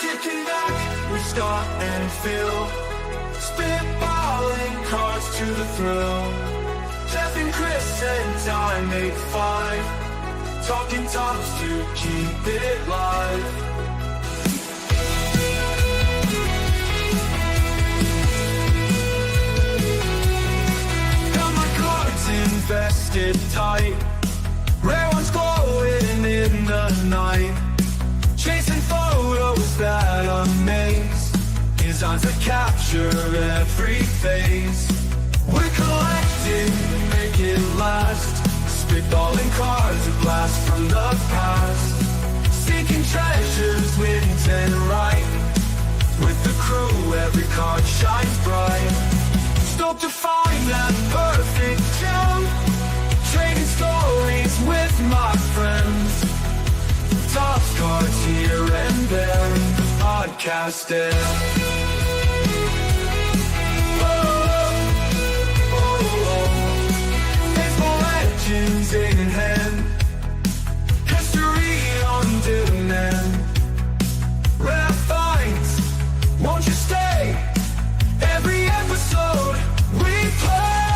Kicking back, we start and feel. Spitballing cards to the thrill. Jeff and Chris and I make 5. Talking tops to keep it live. Invested tight, rare ones glowing in the night, chasing photos that amaze, designs that capture every phase. We're collecting, make it last, spitballing cards that blast from the past, seeking treasures, wins and right, with the crew every card shines bright. Stoked to find that perfect gem, trading stories with my friends. Tops cards here and there, the podcast ends. Baseball legends in hand, history on demand. Rare finds, won't you stay? Every episode we play,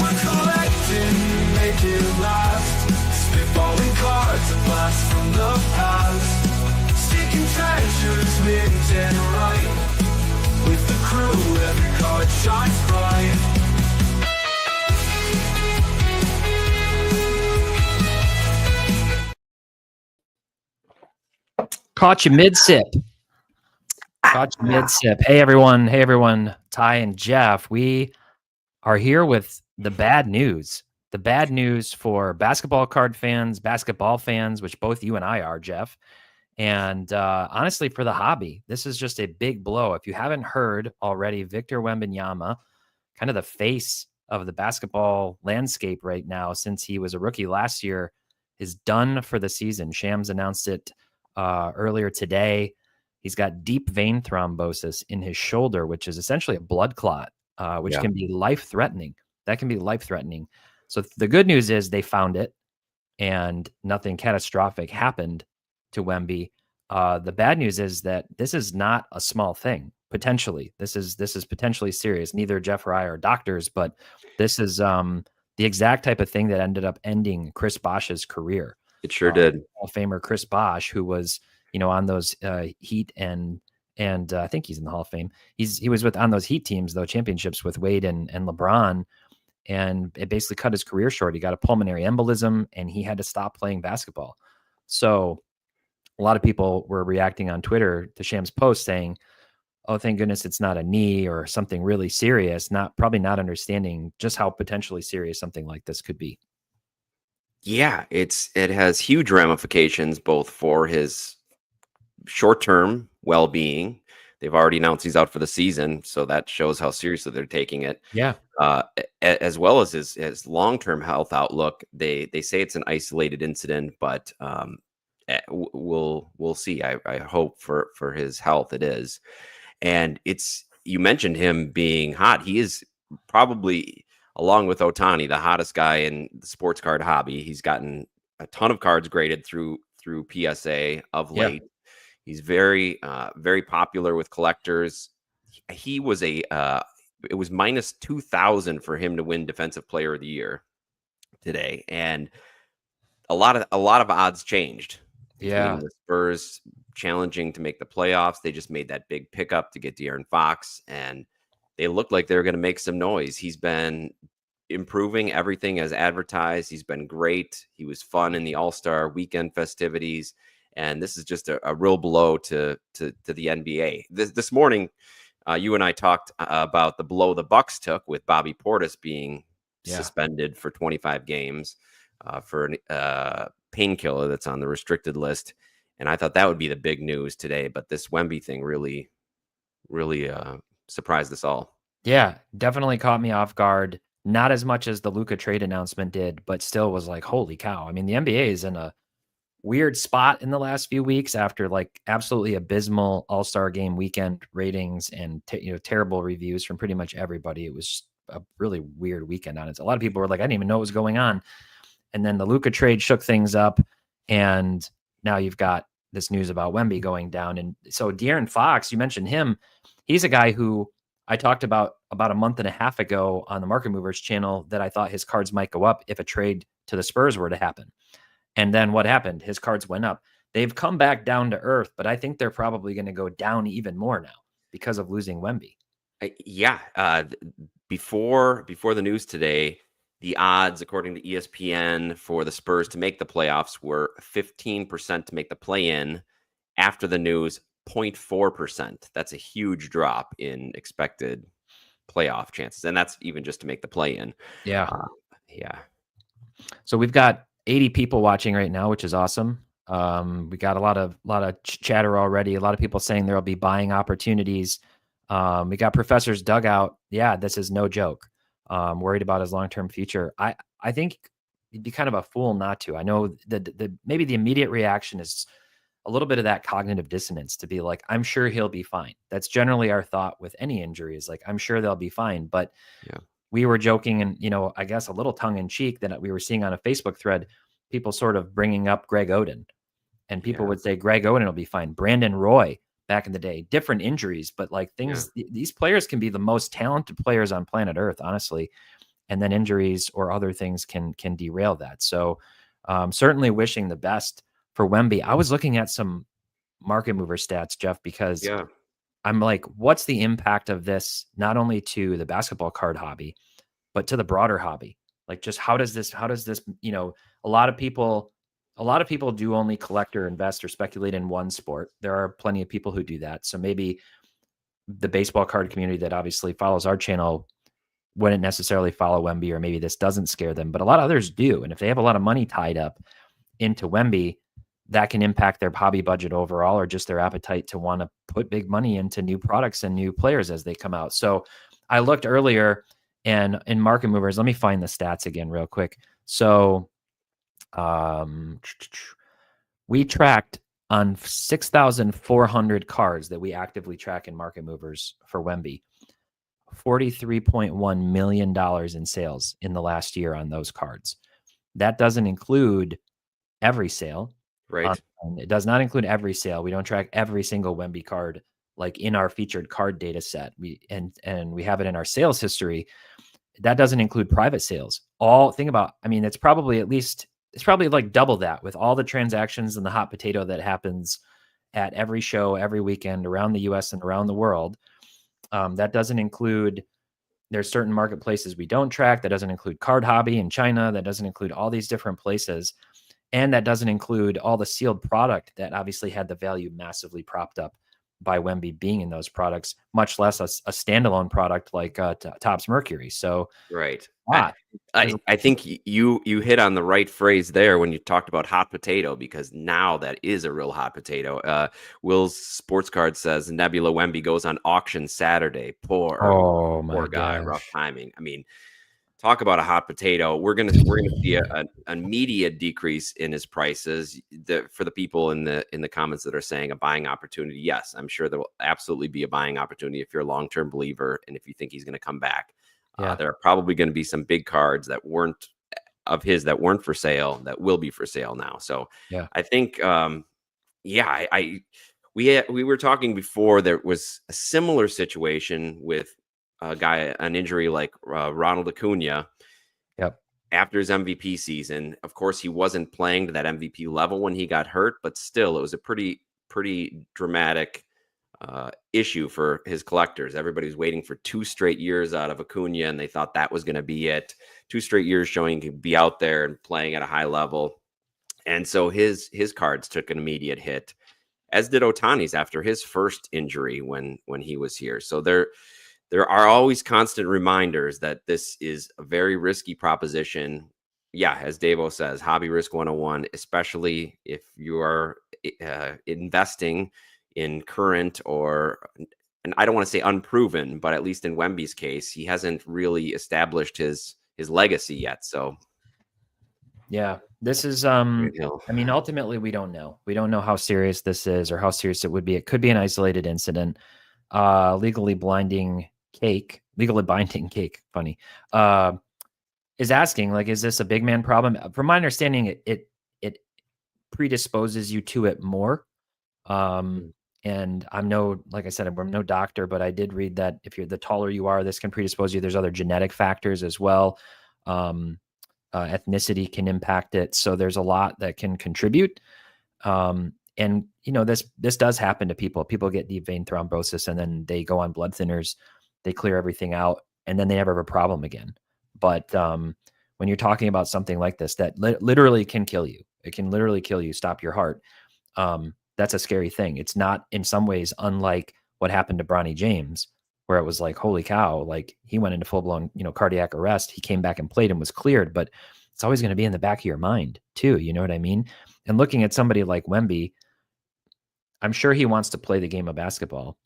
we're collecting, make it last, spitballing cards that blast from the past, seeking treasures, wins and right, with the crew every card shines bright. Caught you mid-sip. Hey everyone, Ty and Jeff, we are here with the bad news. The bad news for basketball card fans, basketball fans, which both you and I are, Jeff. And honestly, for the hobby, this is just a big blow. If you haven't heard already, Victor Wembanyama, kind of the face of the basketball landscape right now since he was a rookie last year, is done for the season. Shams announced it earlier today. He's got deep vein thrombosis in his shoulder, which is essentially a blood clot, which can be life-threatening. That can be life-threatening. So the good news is they found it and nothing catastrophic happened to Wemby. The bad news is that this is not a small thing, potentially. This is potentially serious. Neither Jeff or I are doctors, but this is the exact type of thing that ended up ending Chris Bosh's career. It sure did. Hall of Famer Chris Bosh, who was on those Heat and I think he's in the Hall of Fame. He was on those Heat teams, though, championships with Wade and LeBron, and it basically cut his career short. He got a pulmonary embolism, and he had to stop playing basketball. So a lot of people were reacting on Twitter to Sham's post saying, "Oh, thank goodness it's not a knee or something really serious." Probably not understanding just how potentially serious something like this could be. Yeah, it has huge ramifications both for his short-term well-being. They've already announced he's out for the season, so that shows how seriously they're taking it. Yeah. As well as his long-term health outlook. They say it's an isolated incident, but we'll see. I hope for his health it is. And you mentioned him being hot. He is probably, along with Ohtani, the hottest guy in the sports card hobby. He's gotten a ton of cards graded through PSA of late. Yeah. He's very, very popular with collectors. He was it was minus 2,000 for him to win Defensive Player of the Year today, and a lot of odds changed. Yeah, the Spurs challenging to make the playoffs. They just made that big pickup to get De'Aaron Fox, and they looked like they were going to make some noise. He's been improving everything as advertised. He's been great. He was fun in the All-Star weekend festivities. And this is just a real blow to the NBA. This morning, you and I talked about the blow the Bucks took with Bobby Portis being suspended for 25 games for a painkiller that's on the restricted list. And I thought that would be the big news today. But this Wemby thing really surprised us all. Yeah, definitely caught me off guard. Not as much as the Luka trade announcement did, but still was like, holy cow. I mean, the NBA is in a weird spot in the last few weeks after like absolutely abysmal All-Star game weekend ratings and terrible reviews from pretty much everybody. It was a really weird weekend on it. A lot of people were like, I didn't even know what was going on. And then the Luka trade shook things up, and now you've got this news about Wemby going down. And so De'Aaron Fox, you mentioned him. He's a guy who I talked about a month and a half ago on the Market Movers channel that I thought his cards might go up if a trade to the Spurs were to happen. And then what happened? His cards went up. They've come back down to earth, but I think they're probably going to go down even more now because of losing Wemby. Before the news today, the odds, according to ESPN, for the Spurs to make the playoffs were 15% to make the play-in. After the news, 0.4%. That's a huge drop in expected playoff chances, and that's even just to make the play-in. Yeah. Yeah. So we've got 80 people watching right now, which is awesome. We got a lot of chatter already. A lot of people saying there'll be buying opportunities. We got Professor's Dugout. Yeah, this is no joke. Worried about his long-term future. I think he'd be kind of a fool not to. I know that maybe the immediate reaction is a little bit of that cognitive dissonance to be like, I'm sure he'll be fine. That's generally our thought with any injury is like, I'm sure they'll be fine. But yeah, we were joking and, I guess a little tongue in cheek that we were seeing on a Facebook thread, people sort of bringing up Greg Oden, and people would say Greg Oden will be fine. Brandon Roy back in the day, different injuries, but like things, these players can be the most talented players on planet Earth, honestly. And then injuries or other things can derail that. So certainly wishing the best for Wemby. I was looking at some Market Mover stats, Jeff, because I'm like, what's the impact of this, not only to the basketball card hobby, but to the broader hobby? Like, just how does this, a lot of people do only collect or invest or speculate in one sport. There are plenty of people who do that. So maybe the baseball card community that obviously follows our channel wouldn't necessarily follow Wemby, or maybe this doesn't scare them, but a lot of others do. And if they have a lot of money tied up into Wemby, that can impact their hobby budget overall, or just their appetite to want to put big money into new products and new players as they come out. So I looked earlier, and in Market Movers, let me find the stats again real quick. So we tracked on 6,400 cards that we actively track in Market Movers for Wemby, $43.1 million in sales in the last year on those cards. That doesn't include every sale. Right. It does not include every sale. We don't track every single Wemby card like in our featured card data set. We have it in our sales history. That doesn't include private sales. It's probably like double that with all the transactions and the hot potato that happens at every show, every weekend around the US and around the world. That doesn't include, there's certain marketplaces we don't track. That doesn't include Card Hobby in China. That doesn't include all these different places. And that doesn't include all the sealed product that obviously had the value massively propped up by Wemby being in those products, much less a standalone product like Topps Mercury. So, right. I think you hit on the right phrase there when you talked about hot potato, because now that is a real hot potato. Will's Sports Card says Nebula Wemby goes on auction Saturday. Poor guy, rough timing. I mean, talk about a hot potato. We're gonna see an immediate decrease in his prices. For the people in the comments that are saying a buying opportunity, yes, I'm sure there will absolutely be a buying opportunity if you're a long-term believer and if you think he's going to come back. There are probably going to be some big cards that weren't for sale that will be for sale now. So I think we were talking before, there was a similar situation with an injury like Ronald Acuna. After his MVP season. Of course, he wasn't playing to that MVP level when he got hurt, but still, it was a pretty dramatic issue for his collectors. Everybody was waiting for 2 straight years out of Acuna, and they thought that was going to be it. 2 straight years showing he could be out there and playing at a high level. And so his cards took an immediate hit, as did Ohtani's after his first injury when he was here. So there are always constant reminders that this is a very risky proposition. Yeah, as Davo says, hobby risk 101, especially if you are investing in current and I don't want to say unproven, but at least in Wemby's case, he hasn't really established his legacy yet. So yeah, this is, ultimately we don't know. We don't know how serious this is or how serious it would be. It could be an isolated incident. Legally binding cake, funny, is asking, like, is this a big man problem? From my understanding, it predisposes you to it more Um, and like I said, I'm no doctor, but I did read that if the taller you are, this can predispose you. There's other genetic factors as well. Ethnicity can impact it. So there's a lot that can contribute. And this does happen to people. People get deep vein thrombosis and then they go on blood thinners, they clear everything out, and then they never have a problem again. But when you're talking about something like this, that literally can kill you, it can literally kill you, stop your heart. That's a scary thing. It's not, in some ways, unlike what happened to Bronny James, where it was like, holy cow, like he went into full blown, cardiac arrest. He came back and played and was cleared, but it's always going to be in the back of your mind too. You know what I mean? And looking at somebody like Wemby, I'm sure he wants to play the game of basketball,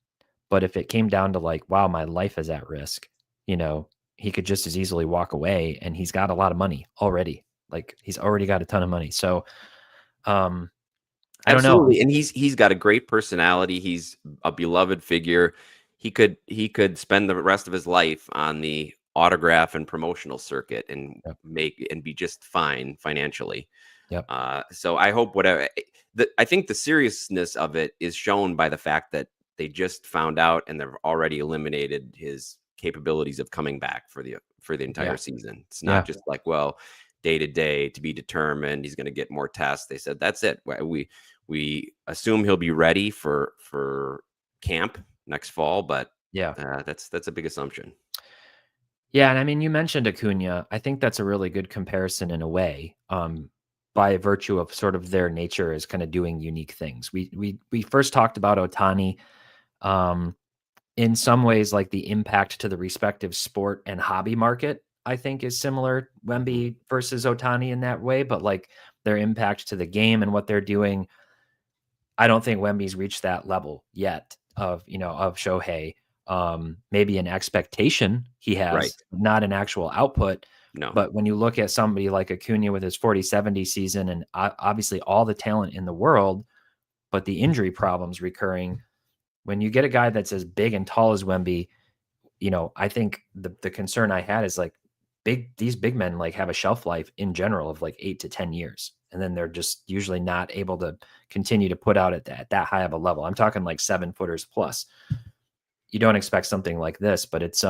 but if it came down to like, wow, my life is at risk, he could just as easily walk away, and he's got a lot of money already. Like he's already got a ton of money. So, I don't know. And he's got a great personality. He's a beloved figure. He could spend the rest of his life on the autograph and promotional circuit and be just fine financially. Yep. So I hope I think the seriousness of it is shown by the fact that they just found out and they've already eliminated his capabilities of coming back for the entire season. It's not just like, well, day to day to be determined. He's going to get more tests. They said that's it. We assume he'll be ready for camp next fall, but that's a big assumption. Yeah, and I mean, you mentioned Acuna. I think that's a really good comparison in a way, by virtue of sort of their nature as kind of doing unique things. We first talked about Ohtani. In some ways, like the impact to the respective sport and hobby market, I think is similar, Wemby versus Ohtani in that way, but like their impact to the game and what they're doing, I don't think Wemby's reached that level yet of Shohei. Maybe an expectation he has, Right. not an actual output. No. But when you look at somebody like Acuna with his 40-70 season and obviously all the talent in the world, but the injury problems recurring, when you get a guy that's as big and tall as Wemby, I think the concern I had is like these big men like have a shelf life in general of like 8 to 10 years. And then they're just usually not able to continue to put out at that high of a level. I'm talking like 7-footers plus. You don't expect something like this, but it's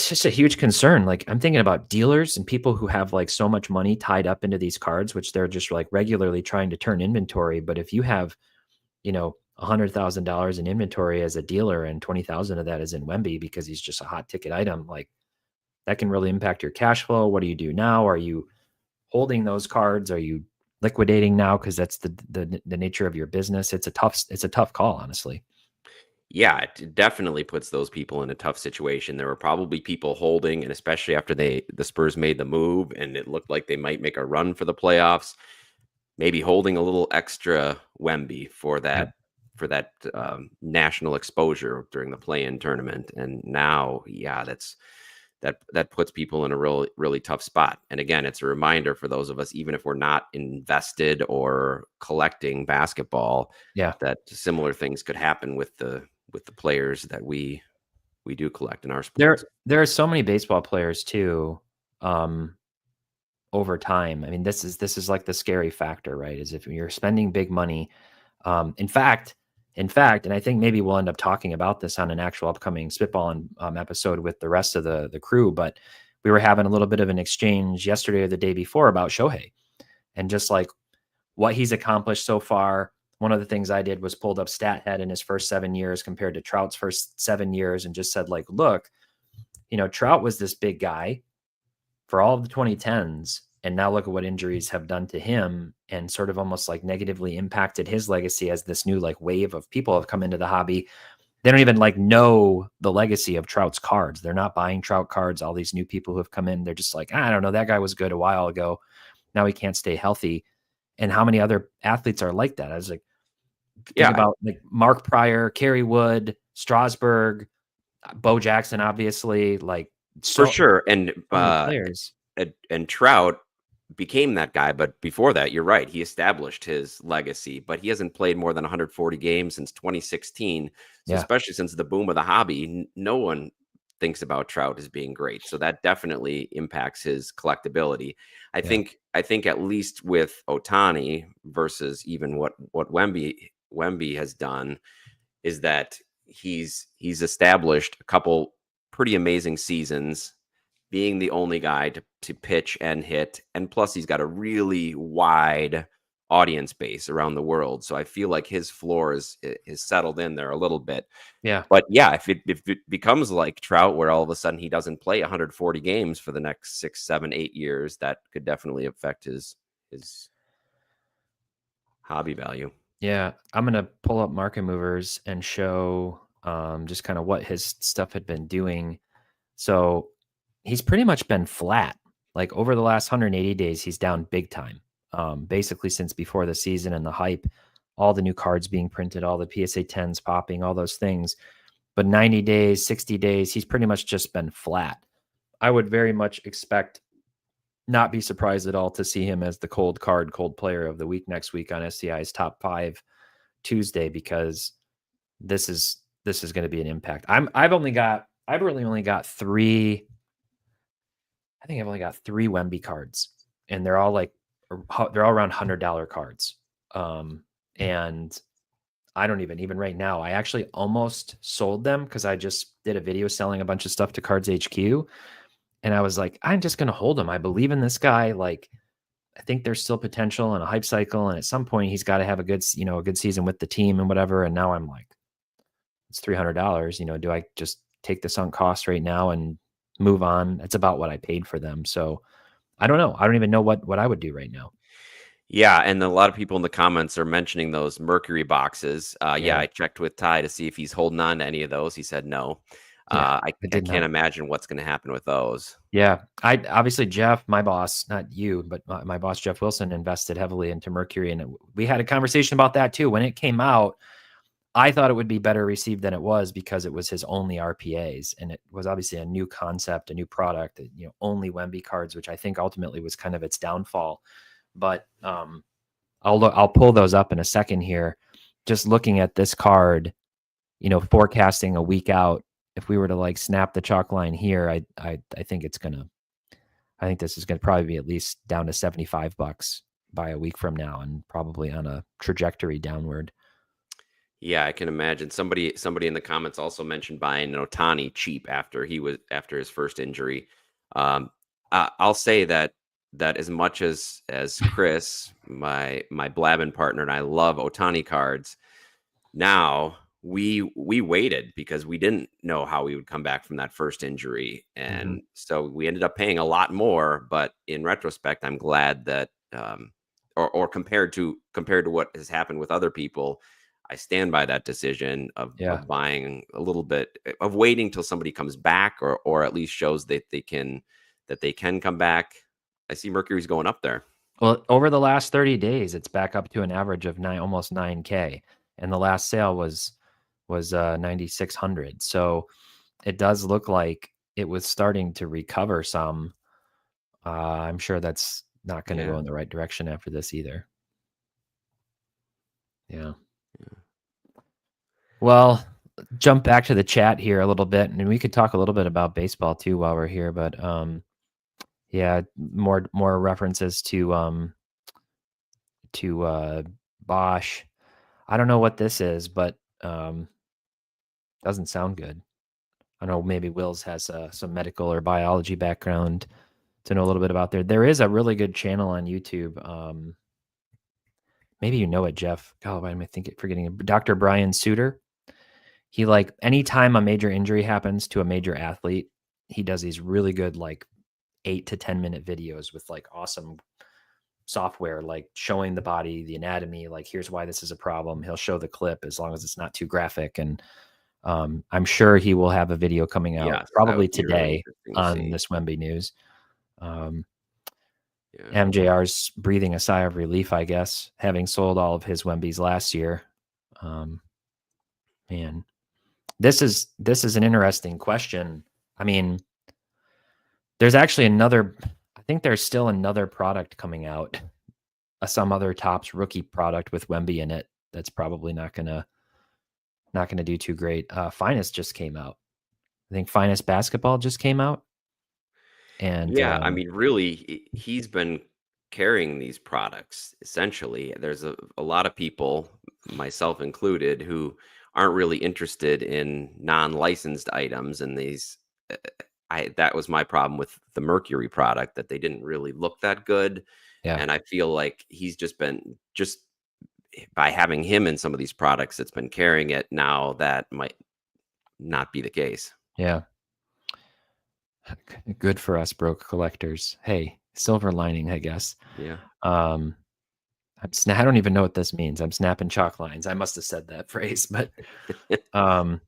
just a huge concern. Like I'm thinking about dealers and people who have like so much money tied up into these cards, which they're just like regularly trying to turn inventory. But if you have, $100,000 in inventory as a dealer and 20,000 of that is in Wemby because he's just a hot ticket item, like that can really impact your cash flow. What do you do now? Are you holding those cards? Are you liquidating now? Cause that's the nature of your business. It's a tough call, honestly. Yeah, it definitely puts those people in a tough situation. There were probably people holding, and especially after the Spurs made the move and it looked like they might make a run for the playoffs, maybe holding a little extra Wemby for that national exposure during the play-in tournament. And now, that puts people in a really, really tough spot. And again, it's a reminder for those of us, even if we're not invested or collecting basketball, that similar things could happen with the players that we do collect in our sports. There are so many baseball players too, over time. I mean, this is like the scary factor, right? Is if you're spending big money. In fact, and I think maybe we'll end up talking about this on an actual upcoming Spitballing episode with the rest of the crew, but we were having a little bit of an exchange yesterday or the day before about Shohei and just like what he's accomplished so far. One of the things I did was pulled up StatHead in his first 7 years compared to Trout's first 7 years and just said like, look, Trout was this big guy for all of the 2010s. And now look at what injuries have done to him and sort of almost like negatively impacted his legacy as this new like wave of people have come into the hobby. They don't even like know the legacy of Trout's cards. They're not buying Trout cards. All these new people who have come in, they're just like, I don't know, that guy was good a while ago. Now he can't stay healthy. And how many other athletes are like that? I was like, think about like Mark Pryor, Kerry Wood, Strasburg, Bo Jackson, obviously, like for sure. And players. And Trout became that guy, but before that, you're right, he established his legacy, but he hasn't played more than 140 games since 2016. So especially since the boom of the hobby, no one thinks about Trout as being great. So that definitely impacts his collectability. I think at least with Ohtani versus even what Wemby has done is that he's established a couple pretty amazing seasons being the only guy to pitch and hit. And plus he's got a really wide audience base around the world. So I feel like his floor is settled in there a little bit. Yeah. But yeah, if it becomes like Trout, where all of a sudden he doesn't play 140 games for the next 6, 7, 8 years, that could definitely affect his hobby value. Yeah. I'm going to pull up Market Movers and show just kind of what his stuff had been doing. So he's pretty much been flat. Like over the last 180 days, he's down big time. Basically since before the season and the hype, all the new cards being printed, all the PSA 10s popping, all those things. But 90 days, 60 days, he's pretty much just been flat. I would very much expect, not be surprised at all to see him as the cold player of the week next week on SCI's Top 5 Tuesday, because this is going to be an impact. I've really only got 3. I think I've only got 3 Wemby cards, and they're all around $100 cards. And I don't even right now, I actually almost sold them because I just did a video selling a bunch of stuff to Cards HQ. And I was like, I'm just going to hold him. I believe in this guy. Like, I think there's still potential and a hype cycle. And at some point he's got to have a good season with the team and whatever. And now I'm like, it's $300. Do I just take the sunk cost right now and move on? It's about what I paid for them. So I don't know. I don't even know what I would do right now. Yeah, and a lot of people in the comments are mentioning those Mercury boxes. Yeah, I checked with Ty to see if he's holding on to any of those. He said no. I can't imagine what's going to happen with those. Yeah, obviously Jeff, my boss, not you, but my boss Jeff Wilson invested heavily into Mercury, and we had a conversation about that too. When it came out, I thought it would be better received than it was because it was his only RPAs, and it was obviously a new concept, a new product. Only Wemby cards, which I think ultimately was kind of its downfall. But I'll pull those up in a second here. Just looking at this card, forecasting a week out, if we were to like snap the chalk line here, I think this is gonna probably be at least down to $75 by a week from now, and probably on a trajectory downward. Yeah, I can imagine. Somebody in the comments also mentioned buying an Ohtani cheap after his first injury. I'll say that as much as Chris, my blabbing partner, and I love Ohtani cards, now we waited because we didn't know how we would come back from that first injury. And so we ended up paying a lot more. But in retrospect, I'm glad that or compared to what has happened with other people, I stand by that decision of buying a little bit, of waiting till somebody comes back or at least shows that they can come back. I see Mercury's going up there. Well, over the last 30 days, it's back up to an average of almost 9K. And the last sale was 9,600. So it does look like it was starting to recover some. I'm sure that's not going to go in the right direction after this either. Yeah. Well, jump back to the chat here a little bit, and we could talk a little bit about baseball too while we're here. But more references to Bosch. I don't know what this is, but doesn't sound good. I don't know, maybe Wills has some medical or biology background to know a little bit about there. There is a really good channel on YouTube. Maybe you know it, Jeff. Oh, why am I forgetting it? Dr. Brian Suter. He, like, anytime a major injury happens to a major athlete, he does these really good, like 8 to 10 minute videos with like awesome software, like showing the body, the anatomy, like here's why this is a problem. He'll show the clip as long as it's not too graphic. And I'm sure he will have a video coming out probably today on this Wemby news. MJR's breathing a sigh of relief, I guess, having sold all of his Wembys last year. Man, this is an interesting question. I mean, there's actually I think there's still another product coming out, some other Topps rookie product with Wemby in it. That's probably not gonna do too great. Finest just came out. I think Finest Basketball just came out. And Yeah, I mean, really, he's been carrying these products essentially. There's a lot of people, myself included, who aren't really interested in non-licensed items, and these. That was my problem with the Mercury product, that they didn't really look that good, yeah, and I feel like he's just been just by having him in some of these products that's been carrying it. Now that might not be the case. yeah. Good for us broke collectors. Hey, silver lining, I guess. Yeah. Um, I don't even know what this means. I'm snapping chalk lines. I must have said that phrase, but um,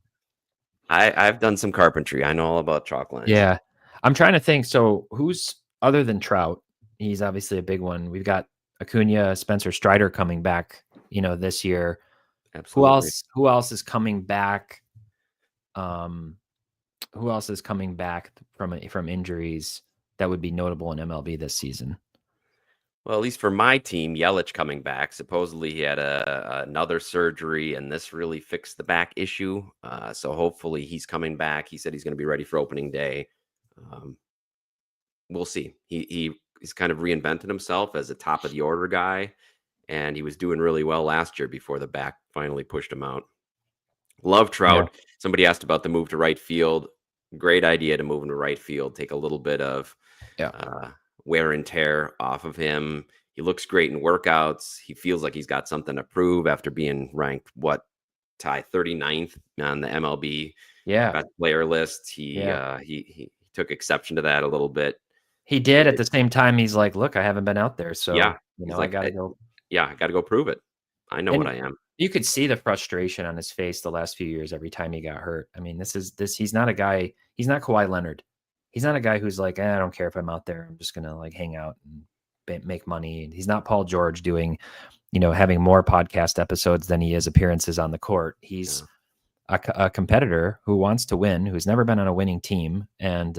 I've done some carpentry. I know all about chalk lines. yeah. I'm trying to think. So who's other than Trout? He's obviously a big one. We've got Acuna, Spencer Strider coming back, this year. Absolutely. Who else is coming back? Who else is coming back from injuries that would be notable in MLB this season? Well, at least for my team, Yelich coming back. Supposedly he had another surgery, and this really fixed the back issue. So hopefully he's coming back. He said he's going to be ready for opening day. Um, we'll see. He's kind of reinvented himself as a top of the order guy, and he was doing really well last year before the back finally pushed him out. Love Yeah, Trout. Somebody asked about the move to right field. Great idea to move him to right field. Take a little bit of yeah, uh, wear and tear off of him. He looks great in workouts. He feels like he's got something to prove after being ranked, Ty 39th on the MLB yeah, best player list. He yeah. he took exception to that a little bit. He did. At the same time, he's like, "Look, I haven't been out there, Yeah, so he's I like, got to go." yeah, I got to go prove it. I know what And I am. you could see the frustration on his face the last few years every time he got hurt. I mean, this. He's not a guy. He's not Kawhi Leonard. He's not a guy who's like, I don't care if I'm out there. I'm just gonna like hang out and make money. He's not Paul George doing, having more podcast episodes than he is appearances on the court. He's Yeah. a competitor who wants to win, who's never been on a winning team, and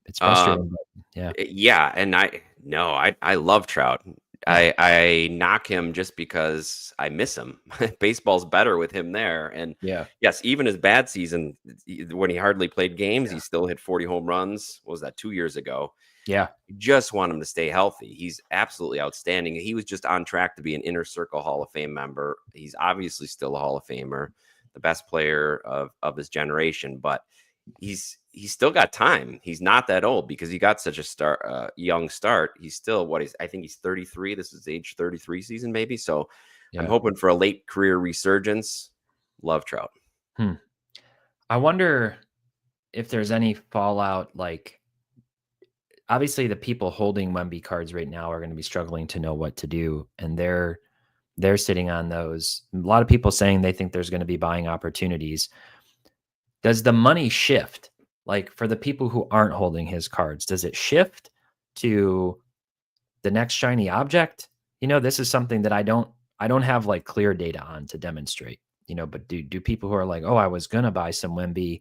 it's frustrating. Um, But yeah, yeah, and I love Trout. yeah, I knock him just because I miss him. Baseball's better with him there. And yeah, yes, even his bad season, when he hardly played games, yeah, he still hit 40 home runs. What was that, 2 years ago? yeah, You just want him to stay healthy. He's absolutely outstanding. He was just on track to be an inner circle Hall of Fame member. He's obviously still a Hall of Famer, the best player of his generation, but he's still got time. He's not that old because he got such a young start. He's still I think he's 33. This is age 33 season maybe. So I'm yeah. hoping for a late career resurgence. Love Trout. Hmm. I wonder if there's any fallout. Like, obviously, the people holding Wemby cards right now are going to be struggling to know what to do, and they're sitting on those. A lot of people saying they think there's going to be buying opportunities. Does the money shift? Like, for the people who aren't holding his cards, does it shift to the next shiny object? This is something that I don't have like clear data on to demonstrate. But do people who are like, oh, I was gonna buy some Wemby,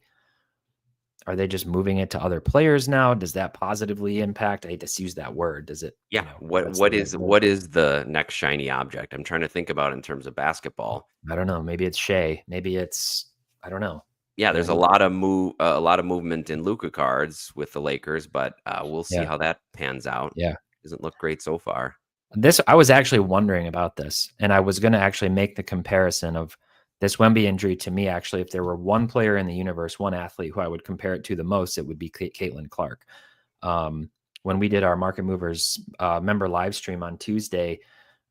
are they just moving it to other players now? Does that positively impact? I hate to use that word. Does it? Yeah. What's the right word? What is the next shiny object? I'm trying to think about in terms of basketball. I don't know. Maybe it's Shea. Maybe it's, I don't know. Yeah, But I there's a think, lot of movement in Luka cards with the Lakers, but we'll see yeah, how that pans out. yeah. Doesn't look great so far. I was actually wondering about this, and I was going to actually make the comparison of this Wemby injury to me. Actually, if there were one player in the universe, one athlete who I would compare it to the most, it would be Caitlin Clark. When we did our Market Movers member live stream on Tuesday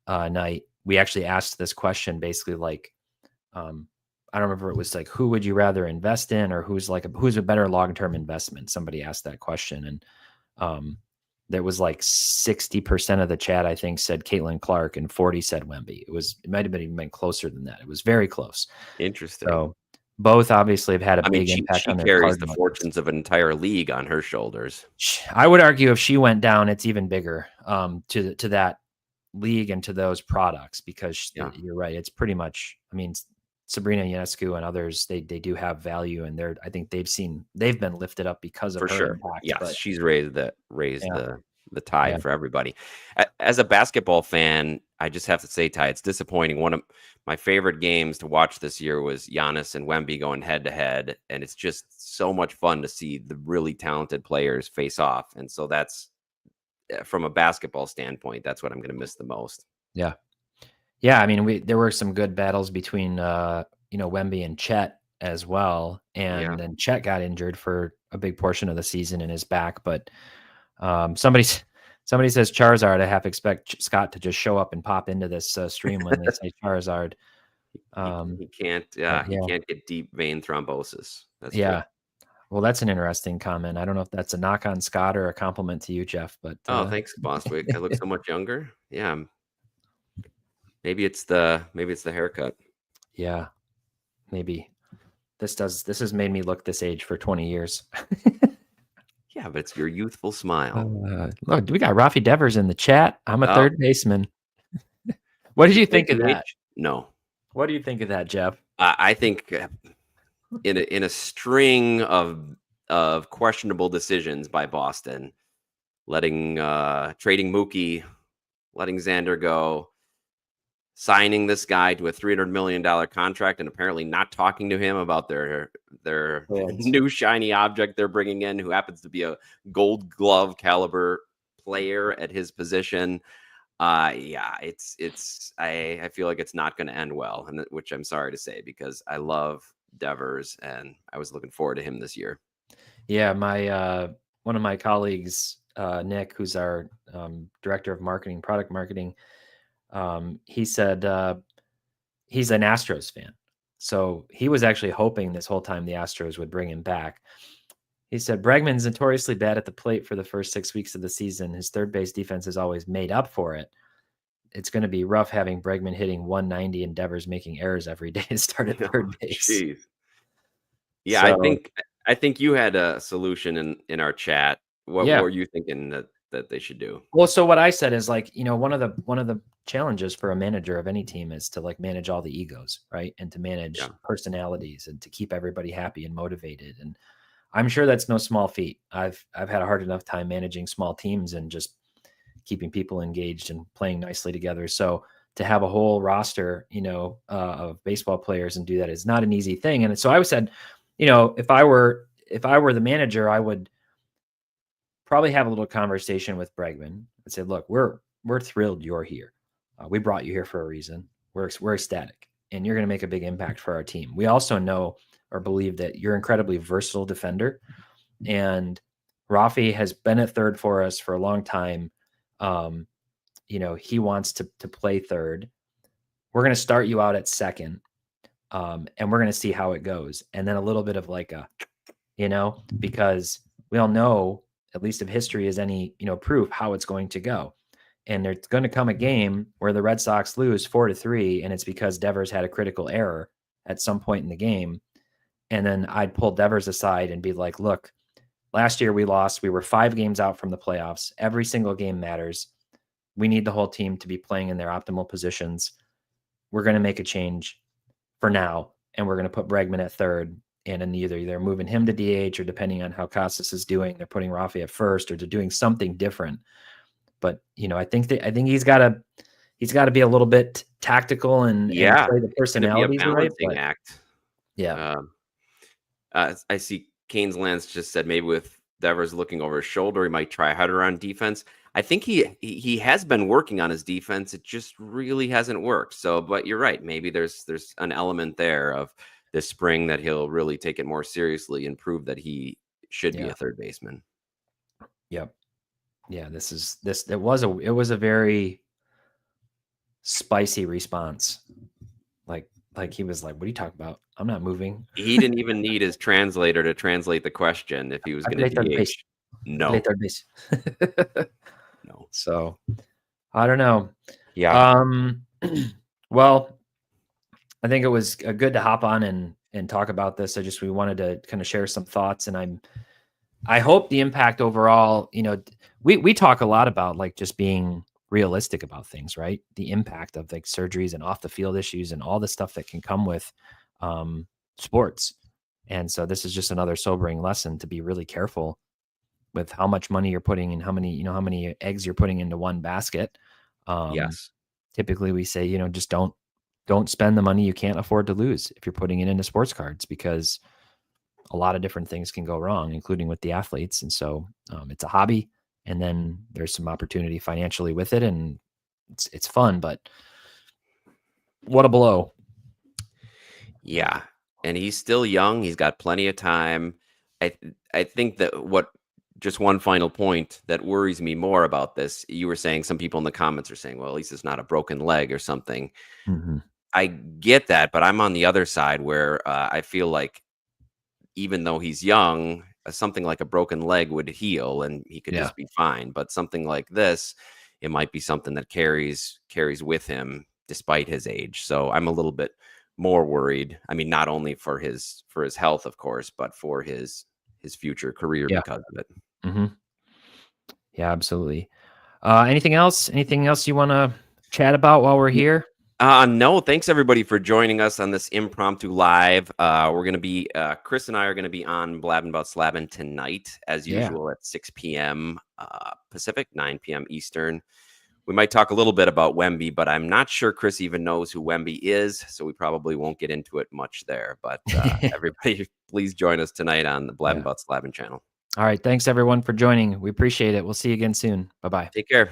night, we actually asked this question, basically like, I don't remember, it was like, who would you rather invest in, or who's a better long-term investment? Somebody asked that question, and there was like 60% of the chat, I think, said Caitlin Clark, and 40 said Wemby. It might have been even closer than that. It was very close. Interesting. So both obviously have had a I mean, big impact she on their carries card the markets. fortunes of an entire league on her shoulders. I would argue if she went down, it's even bigger to that league and to those products, because Yeah, you're right. It's pretty much, I mean, Sabrina Ionescu and others, they do have value, and I think they've been lifted up because of for her sure. impact. Yes, But she's raised yeah, the the tie for everybody. As a basketball fan, I just have to say, Ty, it's disappointing. One of my favorite games to watch this year was Giannis and Wemby going head to head, and it's just so much fun to see the really talented players face off. And so that's from a basketball standpoint, that's what I'm going to miss the most. Yeah. Yeah. I mean, there were some good battles between, Wemby and Chet as well. And then Chet got injured for a big portion of the season in his back. But somebody says Charizard. I half expect Scott to just show up and pop into this stream when they say Charizard. He can't. He can't get deep vein thrombosis. That's true. Well, that's an interesting comment. I don't know if that's a knock on Scott or a compliment to you, Jeff. But thanks, Bostwick. I look so much younger. Yeah, maybe it's the haircut. Yeah, maybe this has made me look this age for 20 years. Yeah, but it's your youthful smile. Look, we got Rafi Devers in the chat. I'm a third baseman. What did you think of that? No. What do you think of that, Jeff? I think in a string of questionable decisions by Boston, trading Mookie, letting Xander go, signing this guy to a $300 million contract, and apparently not talking to him about their new shiny object they're bringing in, who happens to be a Gold Glove caliber player at his position. I feel like it's not going to end well, and which I'm sorry to say, because I love Devers and I was looking forward to him this year. Yeah, my one of my colleagues, Nick, who's our director of marketing, product marketing, he said he's an Astros fan. So he was actually hoping this whole time the Astros would bring him back. He said Bregman's notoriously bad at the plate for the first 6 weeks of the season. His third base defense has always made up for it. It's going to be rough having Bregman hitting 190 and Devers making errors every day to start at third base. Geez. Yeah, so, I think you had a solution in our chat. What were you thinking that they should do? Well, so what I said is, like, one of the challenges for a manager of any team is to like manage all the egos, right? And to manage personalities and to keep everybody happy and motivated. And I'm sure that's no small feat. I've had a hard enough time managing small teams and just keeping people engaged and playing nicely together. So to have a whole roster, of baseball players and do that is not an easy thing. And so I said, if I were the manager, I would probably have a little conversation with Bregman and say, look, we're thrilled you're here. We brought you here for a reason. We're ecstatic, and you're going to make a big impact for our team. We also know or believe that you're an incredibly versatile defender, and Rafi has been at third for us for a long time. He wants to play third. We're going to start you out at second, and we're going to see how it goes. And then a little bit of like because we all know, at least if history is any, proof, how it's going to go. And there's going to come a game where the Red Sox lose 4-3, and it's because Devers had a critical error at some point in the game. And then I'd pull Devers aside and be like, look, last year we lost. We were 5 games out from the playoffs. Every single game matters. We need the whole team to be playing in their optimal positions. We're going to make a change for now, and we're going to put Bregman at third. And in either they're moving him to DH, or depending on how Casas is doing, they're putting Rafi at first, or they're doing something different. But I think he's got to be a little bit tactical and play the personalities right. Act. Yeah. I see Kane's Lance just said maybe with Devers looking over his shoulder, he might try harder on defense. I think he has been working on his defense. It just really hasn't worked. So, but you're right. Maybe there's an element there of this spring that he'll really take it more seriously and prove that he should be a third baseman. Yep. Yeah. It was a very spicy response. Like he was like, what are you talking about? I'm not moving. He didn't even need his translator to translate the question if he was going to DH. No. Third base. No. So I don't know. Yeah. Well, I think it was good to hop on and talk about this. We wanted to kind of share some thoughts, and I hope the impact overall, we talk a lot about like just being realistic about things, right? The impact of like surgeries and off the field issues and all the stuff that can come with sports. And so this is just another sobering lesson to be really careful with how much money you're putting and how many eggs you're putting into one basket. Yes. Typically we say, just don't spend the money you can't afford to lose if you're putting it into sports cards, because a lot of different things can go wrong, including with the athletes. And so it's a hobby, and then there's some opportunity financially with it, and it's fun, but what a blow. Yeah. And he's still young. He's got plenty of time. I think that just one final point that worries me more about this, you were saying some people in the comments are saying, well, at least it's not a broken leg or something. Mm-hmm. I get that, but I'm on the other side where I feel like even though he's young, something like a broken leg would heal and he could just be fine. But something like this, it might be something that carries with him despite his age. So I'm a little bit more worried. I mean, not only for his health, of course, but for his future career because of it. Mm-hmm. Yeah, absolutely. Anything else you want to chat about while we're here? No, thanks everybody for joining us on this impromptu live. We're going to be, Chris and I are going to be on Blabbing About Slabbing tonight, as usual, at 6 p.m. Pacific, 9 p.m. Eastern. We might talk a little bit about Wemby, but I'm not sure Chris even knows who Wemby is, so we probably won't get into it much there. But everybody, please join us tonight on the Blabbing About Slabbing channel. All right. Thanks, everyone, for joining. We appreciate it. We'll see you again soon. Bye-bye. Take care.